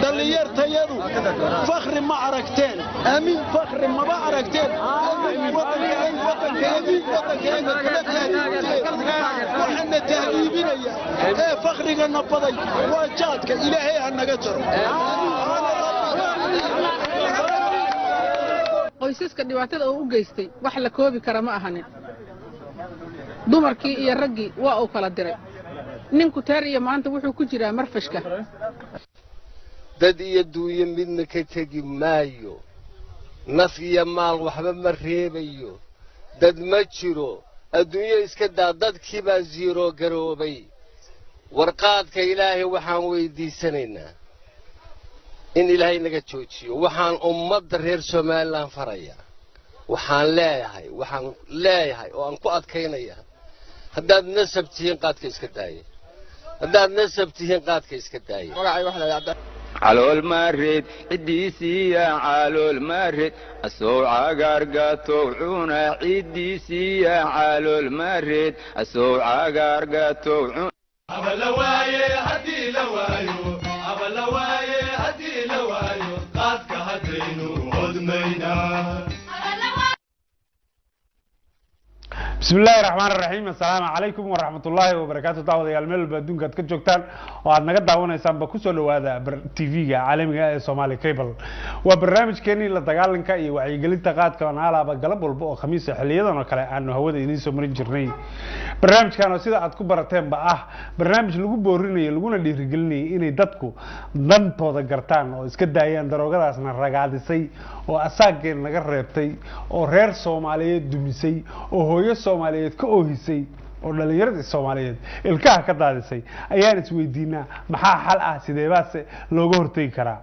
دليرتيدو فخر ما عرفتين امين فخر ما بعرفتين وحنا تهذيبينيا ايه فخرنا نبضي واجادك الهي هنغا جرو qoysaska dhibaatada uu u geystay wax la koobi kara ma ahanin dumarkii iyo raggii waa uu kala diray ninku taar iyo maanta wuxuu ku jiraa marfashka dad iyo duuyo midna ka tagi maayo naf iyo maal waxba ma reebayo dad ma jiro adduunyo iska daa dadkii baa zero garoobay warqaadka ilaahay waxaan weydiisanaynaa in ilaahay naga joojiyo waxaan ummadda reer Soomaaliland faraya waxaan leeyahay oo aan ku adkaynaya haddaad nasabtihiin qaadka iska daayay haddaad nasabtihiin qaadka iska daayay magacay wax la على المريض عديسي يا على المريض السوعة قرقاتو عونا عديسي يا على المريض السوعة قرقاتو عونا أبلواي هدي لوايو أبلواي هدي لوايو قادك هدينو هدمينا بسم الله الرحمن الرحيم السلام عليكم ورحمة الله وبركاته دعوة يا الميل بدون قد كجوكتان وعد نقد دعونا يسام بكسول هذا تي في عالمي الصومالي كيبل وبرنامج كني لتقالن كأي وعيقلين تقاد كان على بقلب والبو خميس حليا أنا كلا عنه هو ده ينسى مرين جرني برنامج كانوا سيدا عدكو برتين بقى برنامج لقو بوريني لقونا اللي رجلني إني دتكو ضن تودا قرتان وإسكت دايان دروغة أصلا رجعت سي وأساق نقربتي ورير صومالي دمسي وهو Soomaaliyeed ka oohisay oo dhalinyarada Soomaaliyeed ilkaha ka daadisay ayaan isweydiinaa maxaa xal ah sideebaas looga hortagi karaa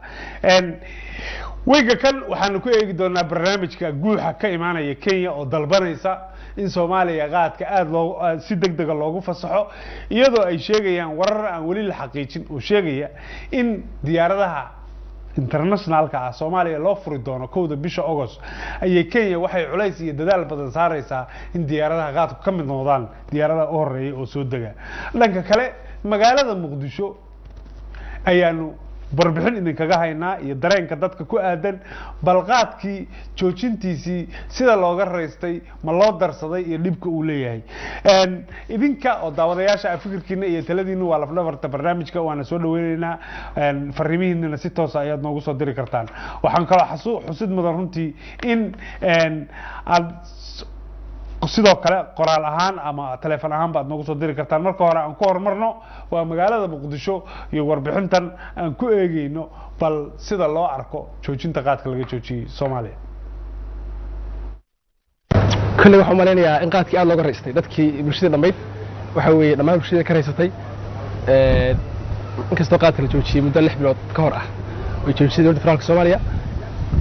wayga kan waxaan ku eegi doonaa barnaamijka guuxa ka imaanaya Kenya oo dalbanaysa in Soomaaliya qaadka aad loo si degdeg ah loogu fasaxo iyadoo ay sheegayaan warar aan wali la xaqiijin oo sheegaya in diyaaradaha internationalka ah Soomaaliya loo furi doono 1 bisha August ayay Kenya waxay culays iyo dadaal badan saaraysaa in diyaaradaha qaadku ka mid noqdaan diyaaradaha horeeyay oo soo daga dhanka kale magaalada Muqdisho ayaanu barbixin idinkaga haynaa iyo dareenka dadka ku aadan balqaadkii joojintiisii sida looga reystay ma loo darsaday iyo dhibka uu leeyahay idinka oo daawadayaasha fikirkiina iyo taladiina waa lafdhabarta barnaamijka waana soo dhaweynaynaa fariimihiina si toos ah ayaad noogu soo diri kartaan waxaan kala xusid mudan runtii in aad sidoo kale qoraal ahaan ama telefoon ahaan baad noogu soo diri kartaan marka hore aan ku hormarno waa magaalada Muqdisho iyo warbixintan aan ku eegayno bal sida loo arko joojinta qaadka laga joojiyay Soomaaliya كل واحد مالين يا إن قاتك الله قرستي ده كي برشيد نميت وحوي لما برشيد كريستي إنك استوقعت الجوشي مدلح بلاد كهرة ويجوشي دولة فرنسا سوماليا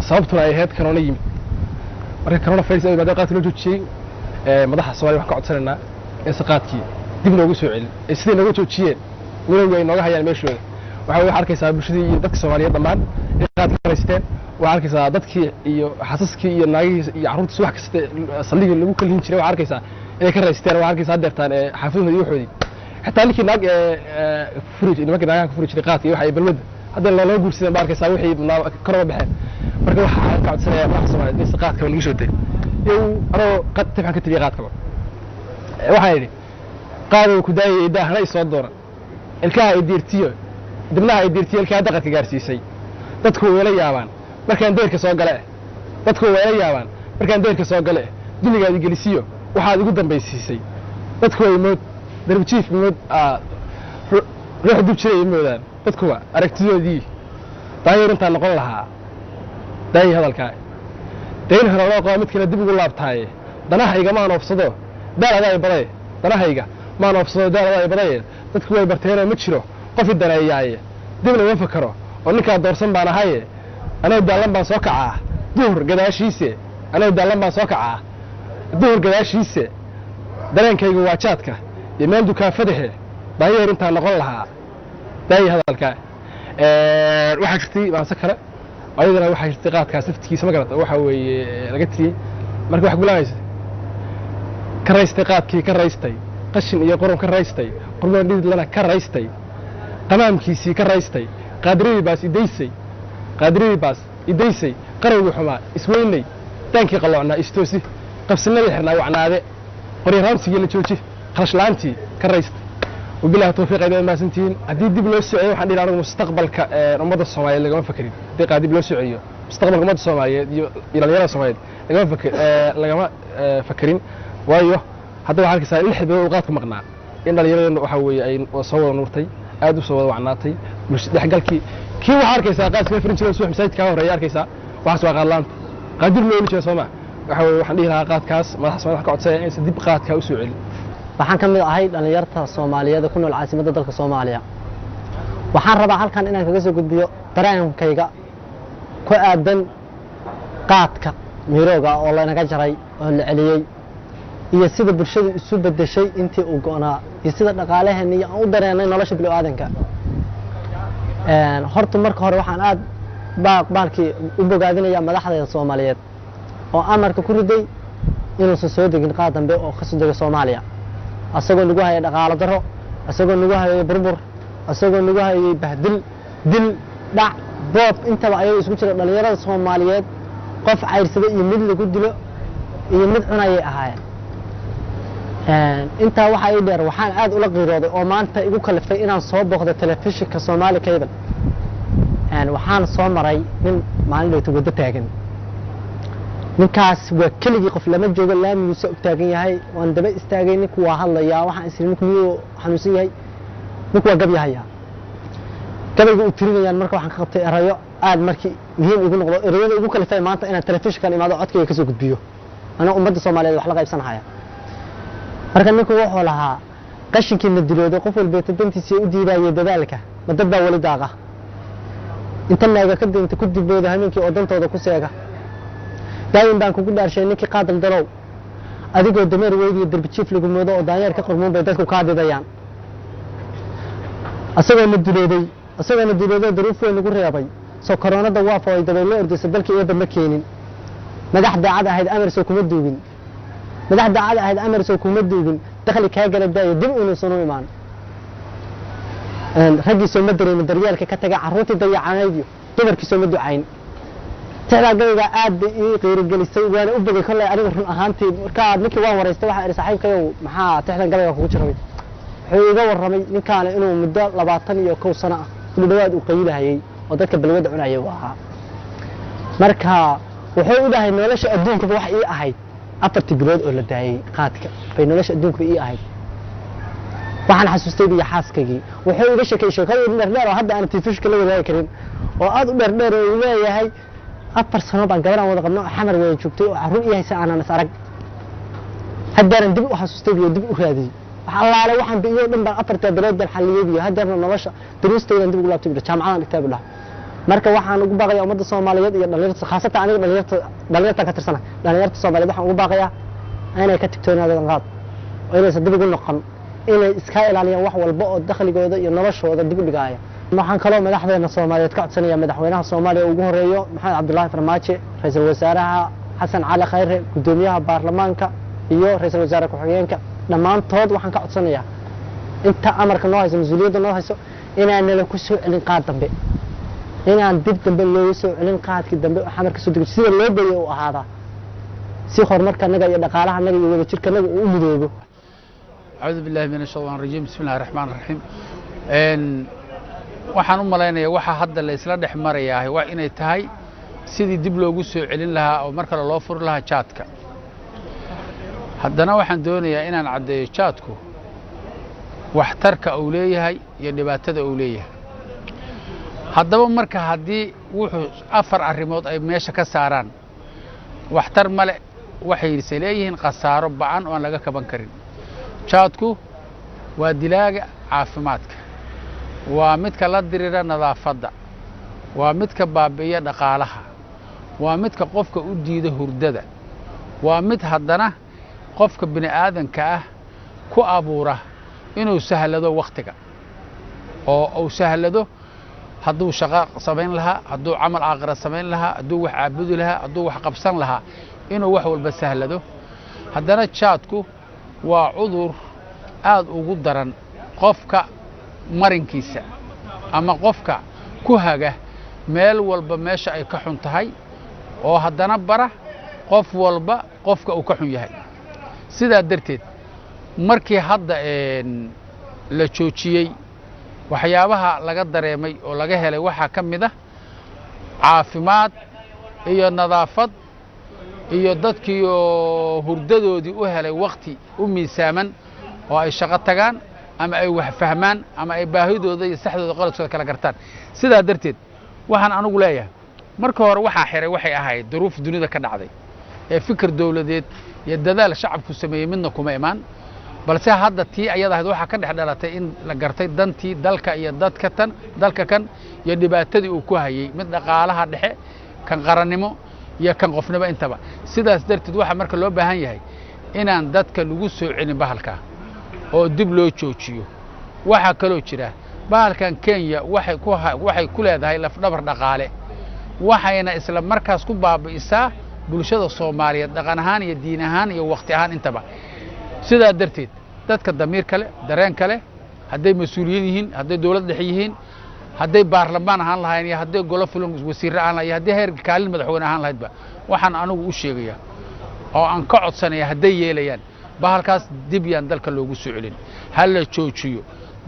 صابتنا أي هاد كانوا نيم مرة كانوا فايز أي بعد قاتل الجوشي مدح السومالي وحكوا عطسنا إنسقاتكي دي بنوجو سعيل السنين نوجو جوشيين ولو نوجو هيا المشوي وحوي حركة ساب برشيد دك سوماليا ضمان قاتل كريستين وعاركيسا dadkii iyo xasaskii iyo naagii iyo carruurta wax kasta saldhiga lagu kalin jiray waarkaysa inay ka raysteen waarkaysa deertaan xaafadooda iyo waxoodii xataa ninkii naag furiij nimanka naagaha furiij qaadkii waxa ay balwad hadda loo guursadeen waarkaysa wixii korba baxeen marka waxa aan ka codsanayaa wax Soomaaliyeed in qaadka lagu soo day iyo aroo qad tabcan ka tabiy qaadka waxa yiri qaado ku daayay daahna isoo dooran ilkaha ay diirtiyo dibnaha ay diirtiyo ilkaha daqadka gaarsiisay dadku wala yaabaan markaan deerka soo galay dadku way yaabaan markaan deerka soo galay dunigaadi gelisiyo waxaad ugu dambaysiisay dadku way mood darbijiif mood ruux dib jiray moodaan dadku waa aragtidoodii taageerinta noqon lahaa daay hadalka deyn hore oo mid kale dib ugu laabtay danahayga ma noofsado daalada ay baday danahayga ma noofsado daalada ay baday dadku way barteen ma jiro qof dareeyay dibna ma fakaro oo ninka doorsan baan ahay أنا دالن بان سو كعا دهر غداشيسه أنا دالن بان سو كعا دهر غداشيسه dareenkaygu waa jaadka iyo meel dukaan fadahe baayeer inta noqon lahaa daay hadalka waxaa jirtay maanse kale ayadana waxaa jirtay qaadkaas laftigiisa ma garata waxa weeye laga tiriyey marka wax bilaabaysa ka raystay qaadkii ka raystay qashin iyo qoron ka raystay qurban dhidlana ka raystay qamaamkiisii ka raystay qaadiradii baas idaysay qarawgii xumaa isweynay daankii qalloocnaa istoosi qabsinadii xirnaa wacnaade qoryo raamsigii la jooji kharash la'aantii ka raystay wabillahi tawfiiq aydan maasantihiin haddii dib loo socyo waxaan dhihi anagu mustaqbalka ummadda soomaaliyeed lagama fakerin haddii qaad dib loo socyo mustaqbalka ummadda soomaaliyeed iyo dhalinyarada soomaaliyeed lagama fakerin waayo hadda waxaa arkaysaa 6 bilood oo qaadka maqnaa in dhalinyarada waxa weeye ay soo wada nuurtay aad u soo wada wacnaatay dhexgalkii kii waxaa arkaysaa qaadka firin jiray subax masaajidka ka horeeya arkaysaa waxaas waa qaadlaanta qaadir loo heli jiray Soomaa waxa weeye waxaan dhihi lahaa qaadkaas madaxda Soomaaliya ka codsanaya in dib qaadka u soo celiyo waxaan ka mid ahay dhalinyarta Soomaaliyeed ku nool caasimadda dalka Soomaaliya waxaan rabaa halkan inaan kaga soo gudbiyo dareenkayga ku aadan qaadka mirooga oo la naga jaray oo la celiyay iyo sida bulshadu isu bedeshay intii uu go'naa iyo sida dhaqaalaheena iyo aan u dareenay nolosha bini'aadanka horta marka hore waxaan aad baalkii u bogaadinayaa madaxda Soomaaliyeed oo amarka ku riday inuusan soo degin qaad dambe oo ka soo dega Soomaaliya asagoo lagu hayay dhaqaale daro asagoo lagu hayay burbur asagoo lagu hayay bahdil dil dhac boob intaba ayay isku jira dhalinyarada Soomaaliyeed qof cayrsada iyo mid lagu dilo iyo mid cunayay ahaayeen inta waxa ay dheer waxaan aad ula qiirooday oo maanta igu kaliftay inaan soo booqdo telefishinka Soomaali Cable waxaan soo maray nin maalin dheer wada taagan ninkaas waa keligii qof lama joogo laamigu soo taagan yahay waan daba istaagay ninku waa hadlayaa waxaan isla ninku miyuu xanuunsan yahay ninku waa gab yahay gabayga u tirinayaan marka waxaan ka qabtay erayo aad markii muhiim igu noqdo erayada igu kaliftay maanta inaan telefishinkan imaado codkayga ka soo gudbiyo ana ummadda Soomaaliyeed wax la qaybsanahay marka ninku wuxuu lahaa qashinkii la dilooday qof walba dantiisa u diidayay dadaalka ma dad baa wali daaqa inta naaga ka dinta ku dibooda habeenkii oo dantooda ku seega daayin baan kugu dhaarshay ninkii qaadal darow adigoo dameer weydiyo darbi jiif lagu moodo oo daanyeer ka qurmoon bay dadku ka didayaan asagoo la dilooday daruuf weyn ugu reebay soo koronada waa fooy dabaylo ordaysa dalkii ee damba keenin madax daacad ahayd amar soo kuma duugin dakhli ka gala daayo dib uu soo imaan ragii soo madareeyay daryeelka ka taga caruurtii dayacanaydiyo dumarkii soo maducayn taagayga aad ii qeyr gelisay waan u bogay kallay aniga run ahaantii marka ninkii waan wareystay waxa ay saaxiibkayow maxaa taxdan gabayga kugu jiray wuxuu iga warramay ninkaan inuu muddo 21 sano ah ku dhawaad u qaylahayay oo dadka balwada cunayay waa marka wuxuu u dhahay nolosha adduunka wax ii ahayd 4 bilood oo la daayay qaadka bay nolosha adduunka ii ahayd waxaan xasuustay biyo xaaskaygi wuxuu iga sheekay dheer oo hadda aan telefishinka la wadaagi karin oo aad u dheer oo leeyahay 4 sano baan gabar aan wada qabno xamar weyn joogtay oo caruur iyo haysa aanan is arag haddaan dib u xasuustay biyo dib u raadiyay waxa allaale waxaan biyo dhan baan 4 bilood baan xaliyay biyo haddana nolosha duruustayda dib ugu laabtay jaamacadan dhigtay bilaha marka waxaan ugu baaqayaa ummadda Soomaaliyeed iyo dhalinyarada khaasatan aniga dhalinyarta ka tirsan dhalinyarta Soomaaliyeed waxaan ugu baaqayaa inay ka tigtoonaadaan qaad oo inaysan dib ugu noqon inay iska ilaaliyaan wax walba oo dakhligooda iyo noloshooda dib u dhigaya waxaan kaloo madaxdeena Soomaaliyeed ka codsanayaa madaxweynaha Soomaaliya ugu horeeyo Maxamed Cabdullaahi Farmaajo ra'iisul wasaaraha Xasan Cali Khayre gudoomiyaha baarlamaanka iyo ra'iisul wasaaraha ku-xigeenka dhamaantood waxaan ka codsanayaa inta amarka noo hayso mas'uuliyadda noo hayso inaan nala ku soo celin qaad dambe inaan dib dambe loo soo celin qaadkii dambe oo xamarka soo degay sida loo bariyo u ahaada si horumarka naga iyo dhaqaalaha naga iyo wada jirka naga uu midoobo أعوذ بالله من الشيطان الرجيم بسم الله الرحمن الرحيم waxaan u maleynayaa waxa hadda la isla dhex marayaa waa inay tahay sidii dib loogu soo celin lahaa oo marka loo furi lahaa jaadka haddana waxaan doonayaa inaan caddeeyo jaadku waxtarka uu leeyahay iyo dhibaatada uu leeyahay haddaba marka haddii wuxuu 4 arrimood ay meesha ka saaraan waxtar male waxay leeyihiin khasaaro ba'an oo aan laga kaban karin jaadku waa dilaaga caafimaadka waa midka la dirira nadaafadda waa midka baabi'iya dhaqaalaha waa midka qofka u diida hurdada waa mid haddana qofka bini aadanka ah ku abuura inuu sahlado waqtiga oo uu sahlado hadduu shaqo samayn lahaa hadduu camal aakhira samayn lahaa hadduu wax caabudi lahaa hadduu wax qabsan lahaa inuu wax walba sahlado haddana jaadku waa cudur aad ugu daran qofka marinkiisa ama qofka ku haga meel walba meesha ay ka xun tahay oo haddana bara qof walba qofka uu ka xun yahay sidaa darteed markii hadda la joojiyey waxyaabaha laga dareemay oo laga helay waxaa ka mid ah caafimaad iyo nadaafad iyo dadkii oo hurdadoodii u helay wakhti u miisaaman oo ay shaqo tagaan ama ay wax fahmaan ama ay baahidooda iyo saxdooda qaladkooda kala gartaan sidaa darteed waxaan anigu leeyahay marka hore waxaa xiray waxay ahayd duruuf dunida ka dhacday ee fikir dawladeed iyo dadaal shacabku sameeyey midna kuma imaan balse hadda tii ayada ahayd waxaa ka dhex dhalatay in la gartay dantii dalka iyo dalka kan iyo dhibaatadii uu ku hayey mid dhaqaalaha dhexe kan qarannimo iyo kan qofnimo intaba sidaas darteed waxaa marka loo baahan yahay inaan dadka lagu soo celin bahalka oo dib loo joojiyo waxaa kaloo jira bahalkan Kenya waxay ku leedahay lafdhabar dhaqaale waxayna isla markaas ku baabi'isaa bulshada Soomaaliyeed dhaqan ahaan iyo diin ahaan iyo waqti ahaan intaba sidaa darteed dadka damiir kale dareen kale hadday mas'uuliyiin yihiin hadday dawlad dhexe yihiin hadday baarlamaan ahaan lahayn iyo hadday golo fulan wasiir ahaan lahayn hadday heer kaalin madaxweyne ahaan lahaydba waxaan anigu u sheegayaa oo aan ka codsanaya hadday yeelayaan bahalkaas dib yaan dalka loogu soo celin hal la joojiyo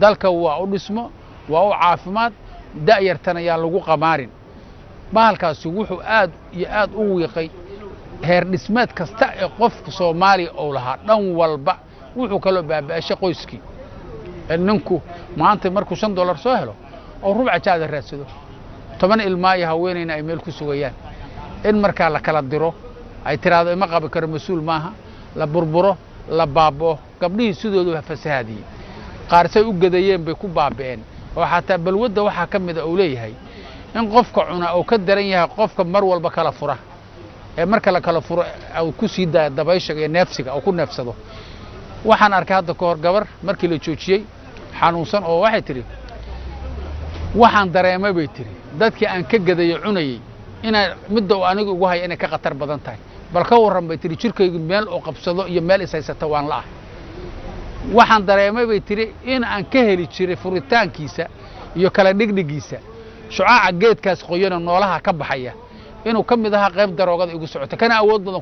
dalka waa u dhismo waa u caafimaad da'yartana yaa lagu qamaarin bahalkaasi wuxuu aad iyo aad u wiiqay heer dhismeed kasta ee qofka Soomaaliya oo lahaa dhan walba wuxuu kaloo baaba'ashay qoyskii ninku maanta markuu $5 soo helo oo rubac jaad raadsado 10 ilmaa iyo haweenayna ay meel ku sugayaan in marka la kala diro ay tiraado ima qabi karo mas'uul maaha la burburo la baabo gabdhihii sidoodu fasahaadiyay qaar say u gadayeen bay ku baabeen oo xataa balwada waxa ka mid ah oo leeyahay in qofka cuna oo ka daran yahay qofka mar walba kala fura ee marka la kala furo oo ku sii dabaysha iyo neefsiga oo ku neefsado waxaan arkay hadda ka hor gabar markii la joojiyay xanuunsan oo waxay tiri waxaan dareemay bay tiri dadkii aan ka gadayo cunayay inay midda oo anigu ugu hay inay ka qatar badan tahay bal ka waran bay tiri jirkaygu meel oo qabsado iyo meel isaysata waan la ah waxaan dareemay bay tiri in aan ka heli jiray furitaankiisa iyo kala dhigdhigiisa shucaaca geedkaas qoyana noolaha ka baxaya inuu ka mid aha qayb daroogada igu socota kana awood badan